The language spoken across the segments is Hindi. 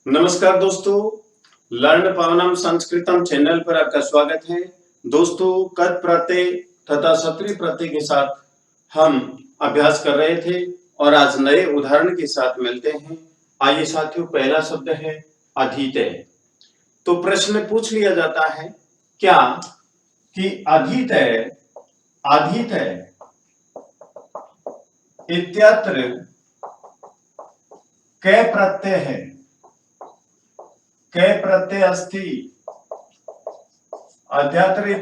नमस्कार दोस्तों, लर्न पावनम संस्कृतम चैनल पर आपका स्वागत है। दोस्तों, कद प्रत्यय तथा सत्री प्रत्यय के साथ हम अभ्यास कर रहे थे और आज नए उदाहरण के साथ मिलते हैं। आइए साथियों, पहला शब्द है अधीतय। तो प्रश्न पूछ लिया जाता है क्या कि अधीतय अधीतय इत्यत्र कै प्रत्यय है, कै प्रत्यय अस्ति, अध्यत्र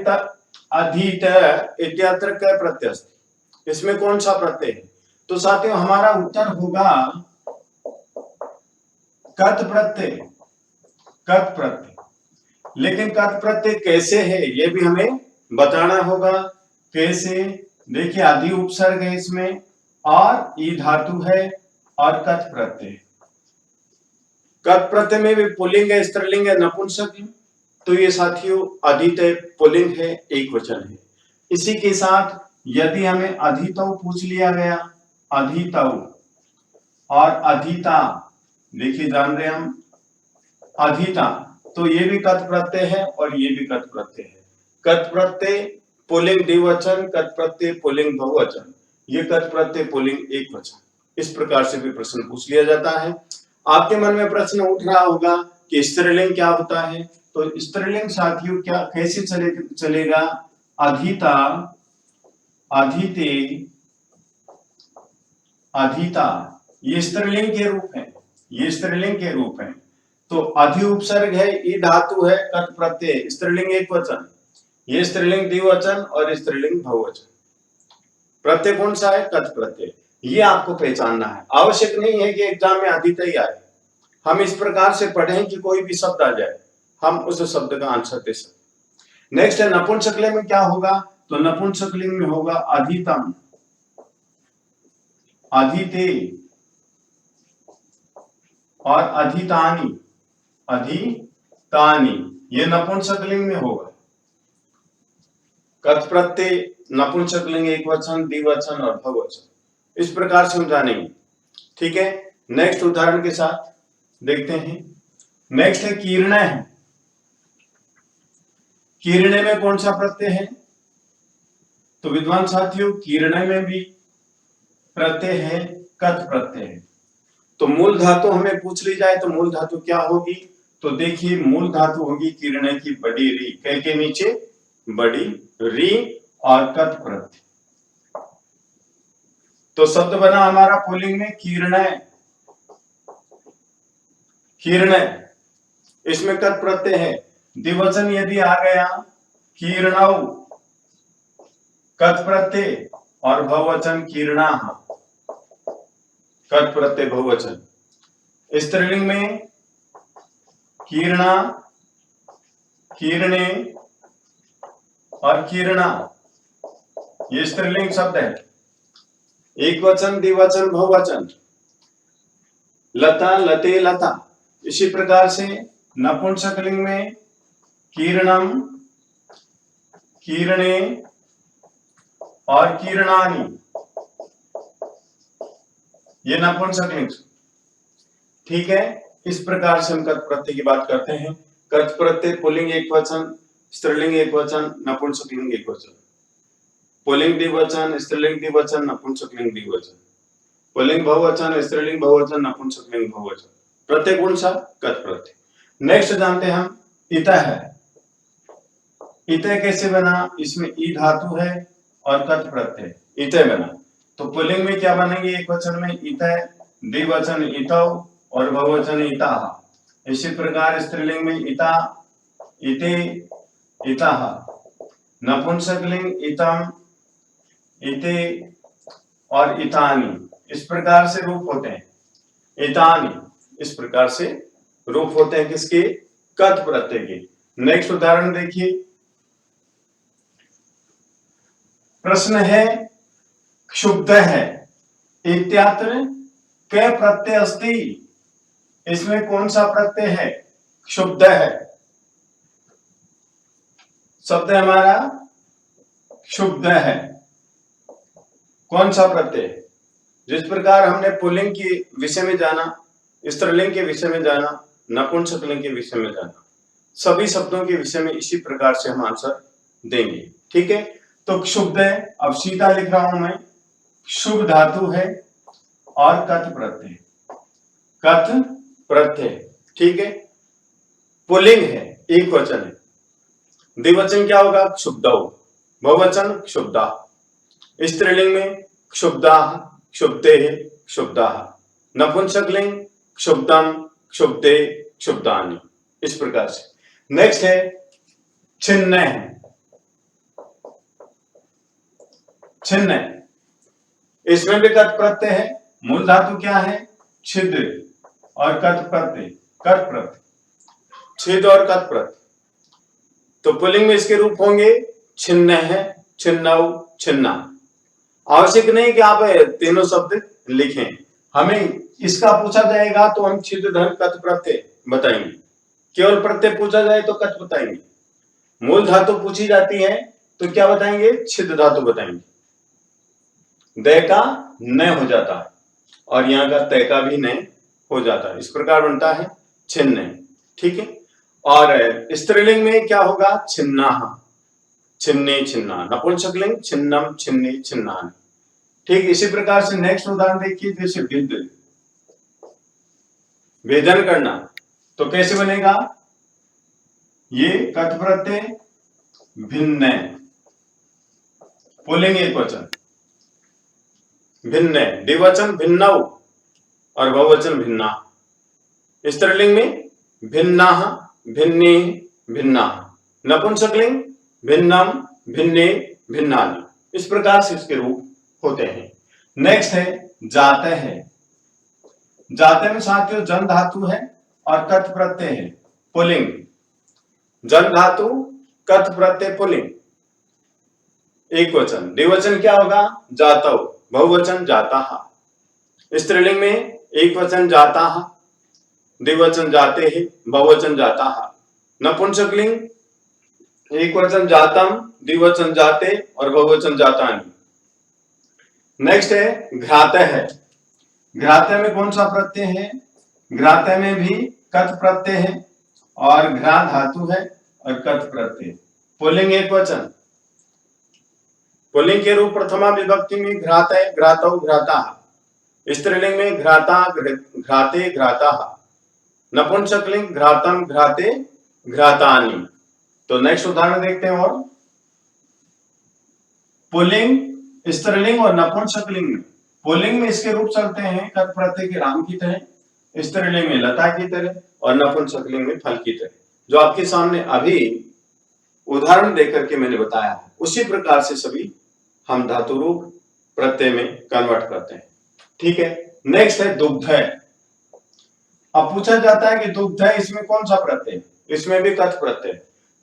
अधीत इत्यत्र कै प्रत्यय अस्ति, इसमें कौन सा प्रत्यय है? तो साथियों हमारा उत्तर होगा कत प्रत्यय, कत प्रत्यय। लेकिन कत प्रत्यय कैसे है ये भी हमें बताना होगा। कैसे? देखिए, आदि उपसर्ग है इसमें और ई धातु है और कत प्रत्यय। कत प्रत्यय में भी पुल्लिंग है, स्त्रीलिंग है, नपुंसक है। तो ये साथियों अधीतय पुल्लिंग है, एक वचन है। इसी के साथ यदि हमें अधीतौ पूछ लिया गया, अधीतौ और अधीता, देखिए जान रहे हम अधीता, तो ये भी कत प्रत्यय है और ये भी कत प्रत्यय है। कत प्रत्यय पुल्लिंग द्विवचन, कत प्रत्यय पुल्लिंग बहुवचन, ये कत प्रत्यय पुल्लिंग एक वचन। इस प्रकार से भी प्रश्न पूछ लिया जाता है। आपके मन में प्रश्न उठ रहा होगा कि स्त्रीलिंग क्या होता है। तो स्त्रीलिंग साथियों क्या कैसे चलेगा? अधीता, अधीते, अधीता, ये स्त्रीलिंग के रूप है, ये स्त्रीलिंग के रूप है। तो अधि उपसर्ग है, ई धातु है, कत प्रत्यय, स्त्रीलिंग एक वचन, ये स्त्रीलिंग द्विवचन और स्त्रीलिंग बहुवचन। प्रत्यय कौन सा है? कत प्रत्यय। ये आपको पहचानना है। आवश्यक नहीं है कि एग्जाम में अधीता ही आए, हम इस प्रकार से पढ़ें कि कोई भी शब्द आ जाए, हम उस शब्द का आंसर दे सकते। नेक्स्ट है नपुंसकलिंग में क्या होगा? तो नपुंसकलिंग में होगा अधीतम, अधीते और अधीतानि, अधीतानि, ये नपुंसकलिंग में होगा। कत प्रत्यय नपुंसकलिंग एक वचन, द्विवचन और बहुवचन। इस प्रकार से हम जानेंगे। ठीक है, नेक्स्ट उदाहरण के साथ देखते हैं। नेक्स्ट है कीर्ण है। कीर्ण में कौन सा प्रत्यय है? तो विद्वान साथियों कीर्ण में भी प्रत्यय है, कत प्रत्यय है। तो मूल धातु हमें पूछ ली जाए तो मूल धातु क्या होगी? तो देखिए, मूल धातु होगी कीर्ण की बड़ी री, कै के नीचे बड़ी री और कत प्रत्यय। तो शब्द बना हमारा पुल्लिंग में कीर्ण, कीर्ण, इसमें कत प्रत्यय है। द्विवचन यदि आ गया कीर्णौ, कत प्रत्यय, और बहुवचन कीर्णाः, कत प्रत्यय बहुवचन। स्त्रीलिंग में कीर्णा, कीर्णे और कीर्णा, ये स्त्रीलिंग शब्द है, एक वचन, द्विवचन, बहुवचन। लता, लते, लता। इसी प्रकार से नपुंसकलिंग में कीर्णम, कीर्णे और कीर्णानि, ये नपुंसकलिंग। ठीक है, इस प्रकार से हम कत प्रत्यय की बात करते हैं। कत प्रत्यय पुल्लिंग एक वचन, स्त्रीलिंग एक वचन, नपुंसकलिंग एक वचन। पुल्लिंग द्विवचन, स्त्रीलिंग द्विवचन, नपुंसकलिंग द्विवचन। पुल्लिंग बहुवचन, स्त्रीलिंग बहुवचन, नपुंसकलिंग बहुवचन। प्रत्यय कौन सा? कत प्रत्यय। नेक्स्ट जानते हैं हम इतः है। इतः कैसे बना? इसमें ई धातु है और कत प्रत्यय, इतः बना। तो पुल्लिंग में क्या बनेंगे? एक वचन में इतः, द्विवचन इतौ और बहुवचन इताः। इसी प्रकार स्त्रीलिंग में इता, इते, इताः। नपुंसकलिंग इतम, इते और इतानि। इस प्रकार से रूप होते हैं, इतानि, इस प्रकार से रूप होते हैं किसके? कत प्रत्यय के। नेक्स्ट उदाहरण देखिए। प्रश्न है क्षुब्ध है इत्यत्र कै प्रत्यय अस्ति, इसमें कौन सा प्रत्यय है? क्षुब्ध है, शब्द हमारा क्षुब्ध है, कौन सा प्रत्यय? जिस प्रकार हमने पुल्लिंग के विषय में जाना, स्त्रीलिंग के विषय में जाना, नपुंसकलिंग के विषय में जानना, सभी शब्दों के विषय में इसी प्रकार से हम आंसर देंगे। ठीक है, तो क्षुब्ध है, अब सीधा लिख रहा हूं मैं, शुभ धातु है और कथ प्रत्यय, कथ प्रत्यय। ठीक है, पुल्लिंग है, एक वचन है, द्विवचन क्या होगा, क्षुब्धौ, बहुवचन क्षुब्धा, स्त्रीलिंग में क्षुब्धा, क्षुब्धे, क्षुब्धा, नपुंसकलिंग क्षुब्धम, क्षुब्धे, क्षुब्धानि, इस प्रकार से। नेक्स्ट है छिन्न है, छिन्न, इसमें भी कथ प्रत्यय है, मूल धातु क्या है, छिद्र, और कथ प्रत्यय, कथ प्रत्यय, छिद और कथ प्रत्यय। तो पुल्लिंग में इसके रूप होंगे छिन्न है, छिन्नौ, छिन्ना। आवश्यक नहीं कि आप तीनों शब्द लिखें, हमें इसका पूछा जाएगा तो हम छिद धन कथ प्रत्यय बताएंगे, केवल प्रत्यय पूछा जाए तो कथ बताएंगे, मूल धातु पूछी जाती है तो क्या बताएंगे, छिद धातु बताएंगे। दय का न हो जाता है और यहाँ का तय का भी न हो जाता है, इस प्रकार बनता है छिन्न। ठीक है, और स्त्रीलिंग में क्या होगा, छिन्ना, छिन्ने, छिन्ना, नपुंसकलिंग छिन्नम, छिन्ने, छिन्नानि। ठीक, इसी प्रकार से नेक्स्ट उदाहरण देखिए, जैसे विद, वेदन करना, तो कैसे बनेगा, ये कथ प्रत्यय भिन्न, पुल्लिंग एक वचन, भिन्न, द्विवचन भिन्नौ और बहुवचन भिन्ना, स्त्रीलिंग में भिन्ना, भिन्ने, भिन्ना, नपुंसकलिंग भिन्नम, भिन्ने, भिन्नानि, इस प्रकार से इसके रूप होते हैं। नेक्स्ट है जाते है, जाते में साथियों जन धातु है और कथ प्रत्यय है, पुल्लिंग, जन धातु कथ प्रत्यय पुल्लिंग, एक वचन, द्विवचन क्या होगा, जातौ, बहुवचन जाताः, स्त्रीलिंग में एक वचन जाताः, द्विवचन जाते हैं, बहुवचन जाताः, नपुंसकलिंग एक वचन जातम, द्विवचन जाते और बहुवचन जातानि। नेक्स्ट है घ्रातः है, घ्रातः में कौन सा प्रत्यय है, घ्रातः में भी कथ प्रत्यय है और घ्रा धातु है और कथ प्रत्यय, पुल्लिंग एक वचन, पुल्लिंग के रूप प्रथमा विभक्ति में घ्रातः, घ्रातौ, घ्राताः, स्त्रीलिंग में घ्राता, घ्राते, घ्राताः, नपुंसकलिंग घ्रातम, घ्राते, घ्रातानि। तो नेक्स्ट उदाहरण देखते हैं, और पुल्लिंग, स्त्रीलिंग और नपुंसकलिंग में, पुल्लिंग में इसके रूप चलते हैं कथ प्रत्यय के राम की तरह, स्त्रीलिंग में लता की तरह और नपुंसकलिंग में फल की तरह, जो आपके सामने अभी उदाहरण देकर के मैंने बताया है, उसी प्रकार से सभी हम धातु रूप प्रत्यय में कन्वर्ट करते हैं। ठीक है, नेक्स्ट है दुग्ध है, अब पूछा जाता है कि दुग्ध है, इसमें कौन सा प्रत्यय, इसमें भी कथ प्रत्यय,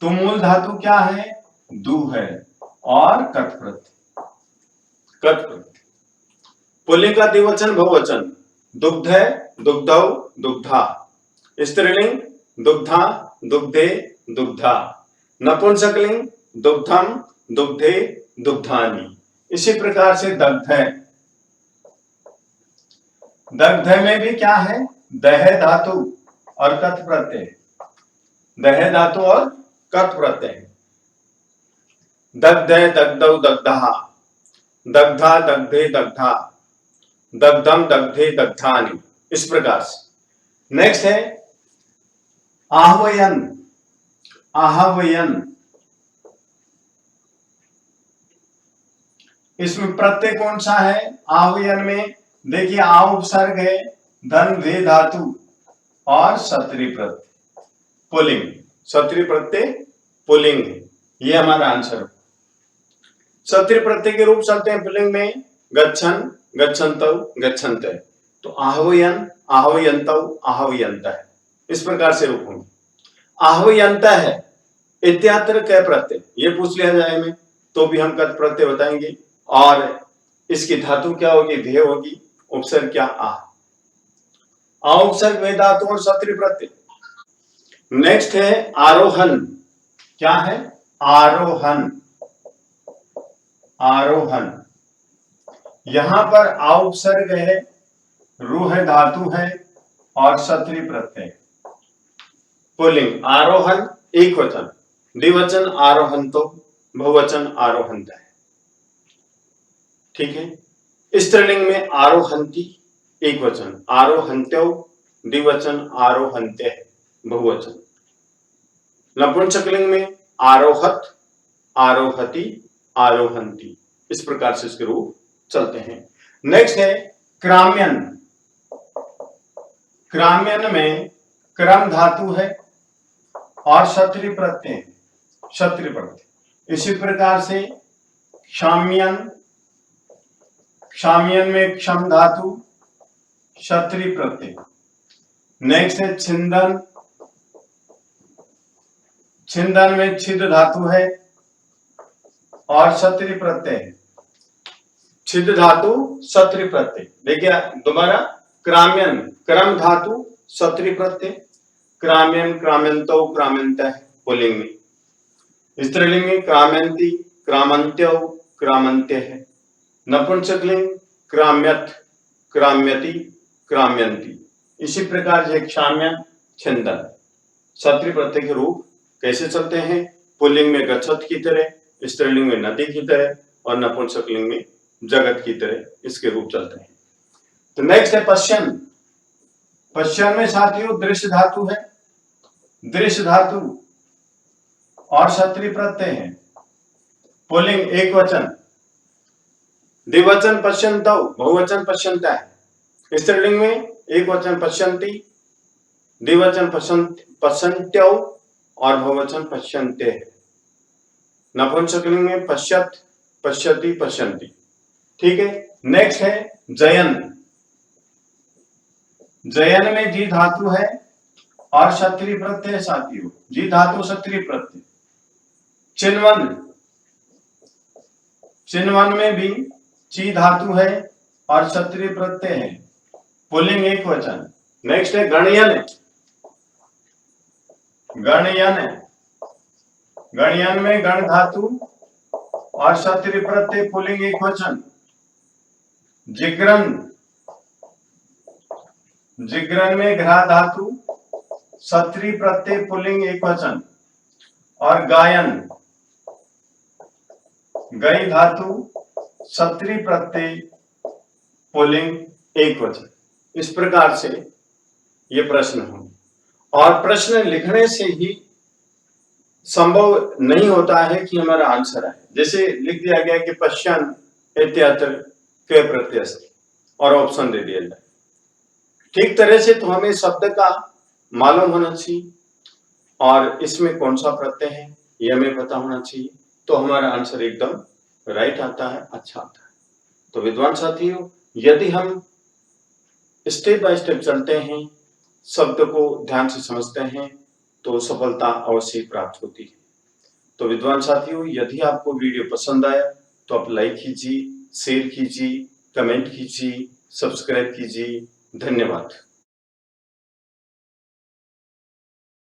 तो मूल धातु क्या है, दु है और कथ प्रत्यय, कथ प्रत्यय, पुल्लिंग का द्विवचन बहुवचन, दुग्ध है, दुग्धौ, दुग्धा, स्त्रीलिंग दुग्धा, दुग्धे, दुग्धा, नपुंसकलिंग दुग्धम, दुग्धे, दुग्धानि, इसी प्रकार से दग्ध है, दग्ध में भी क्या है, दह धातु और कथ प्रत्यय, दह धातु और कथ प्रत्यय, दग्धे, दग्धौ, दग्धः, दग्धा, दग्धे, दग्धा, दग्धम, दग्धे, दग्धानि, इस प्रकार से। नेक्स्ट है आहवयन, आहवयन, इसमें प्रत्यय कौन सा है, आहवयन में देखिए आ उपसर्ग है, धन वे धातु और सत्री प्रत्यय, पुल्लिंग, सत्री प्रत्यय पुल्लिंग है, ये हमारा आंसर है। सत्री प्रत्यय के रूप चलते हैं पुल्लिंग में गच्छन, गच्छन्तौ, गच्छन्ते, तो आहवयन, आहवयन्तौ, आहवयन्तः, इस प्रकार से रूप होंगे। आहवयन्तः है इत्यात्र कै प्रत्यय, ये पूछ लिया जाए में तो भी हम कथ प्रत्यय बताएंगे, और इसकी धातु क्या होगी, ध्येय होगी, उपसर्ग क्या, आ उपसर्ग वे धातु और सत्री प्रत्यय। नेक्स्ट है आरोहन, क्या है, आरोहन, आरोहन, यहां पर आ उपसर्ग है, रूह धातु है और सत्री प्रत्यय, पुल्लिंग आरोहण एक वचन, द्विवचन आरोहंतो, बहुवचन आरोहंत है। ठीक है। स्त्रीलिंग में आरोहंती एक वचन, आरोहंत्यो द्विवचन, आरोहंत्य बहुवचन। नपुंसकलिंग में आरोहत, आरोहति, आरोहंती, इस प्रकार से इसके रूप चलते हैं। नेक्स्ट है क्राम्यन। क्राम्यन में क्रम धातु है और क्षत्रिय प्रत्यय है, क्षत्रिय प्रत्यय। इसी प्रकार से क्षाम्यन, क्षाम्यन में क्षम धातु, क्षत्रिय प्रत्यय। नेक्स्ट है छिंदन, छिंदन में छिद धातु है और क्षत्रिय प्रत्यय है, छिद धातु क्षत्रिय प्रत्यय। देखिए दोबारा, क्राम्यन क्रम धातु क्षत्रिय प्रत्यय, क्राम्यन क्राम्यंतो क्राम्यंत है पुल्लिंग में। स्त्रीलिंग में क्राम्यंती, क्रामंत्यो, क्रामंत्य है। नपुंसकलिंग क्राम्यत, क्राम्यति, क्राम्यंती। इसी प्रकार से क्षाम्यन, छिंदन, क्षत्रिय प्रत्यय के रूप कैसे चलते हैं? पुल्लिंग में गच्छत की तरह, स्त्रीलिंग में नदी की तरह और नपुंसकलिंग में जगत की तरह इसके रूप चलते हैं। तो नेक्स्ट है पश्यन। पश्यन में साथियों दृश्य धातु है, दृश्य धातु और क्षत्रिय प्रत्यय है। पुल्लिंग एक वचन, द्विवचन पश्यन्तौ, बहुवचन पश्यन्ता है। स्त्रीलिंग में एक वचन पश्यन्ति, द्विवचन पश्यन्त्यौ और बहुवचन पश्यन्ते है। नपुंसकलिंग में पश्यत, पश्यति, पश्यन्ति। ठीक है। नेक्स्ट है जयन। जयन में जी धातु है और क्षत्रिय प्रत्यय साथियों, जी धातु क्षत्रिय प्रत्यय। चिन्वन, चिन्वन में भी ची धातु है और क्षत्रिय प्रत्यय है। पुल्लिंग एक वचन। नेक्स्ट है गणयन। गणयन, गणयन में गण धातु और क्षत्रिय प्रत्यय, पुल्लिंग एक वचन। जिग्रन, जिग्रन में घ्रा धातु, क्षत्रिय प्रत्यय, पुल्लिंग एक वचन। और गायन, गई धातु, क्षत्रिय प्रत्यय, पुल्लिंग एक वचन। इस प्रकार से ये प्रश्न हो, और प्रश्न लिखने से ही संभव नहीं होता है कि हमारा आंसर आए। जैसे लिख दिया गया कि पश्यन इत्यत्र के प्रत्यय और ऑप्शन दे दिया जाए। ठीक तरह से तो हमें शब्द का मालूम होना चाहिए और इसमें कौन सा प्रत्यय है ये हमें पता होना चाहिए, तो हमारा आंसर एकदम राइट आता है, अच्छा आता है। तो विद्वान साथियों, यदि हम स्टेप बाय स्टेप चलते हैं, शब्द को ध्यान से समझते हैं, तो सफलता अवश्य प्राप्त होती है। तो विद्वान साथियों, यदि आपको वीडियो पसंद आया तो आप लाइक कीजिए, शेयर कीजिए, कमेंट कीजिए, सब्सक्राइब कीजिए। धन्यवाद।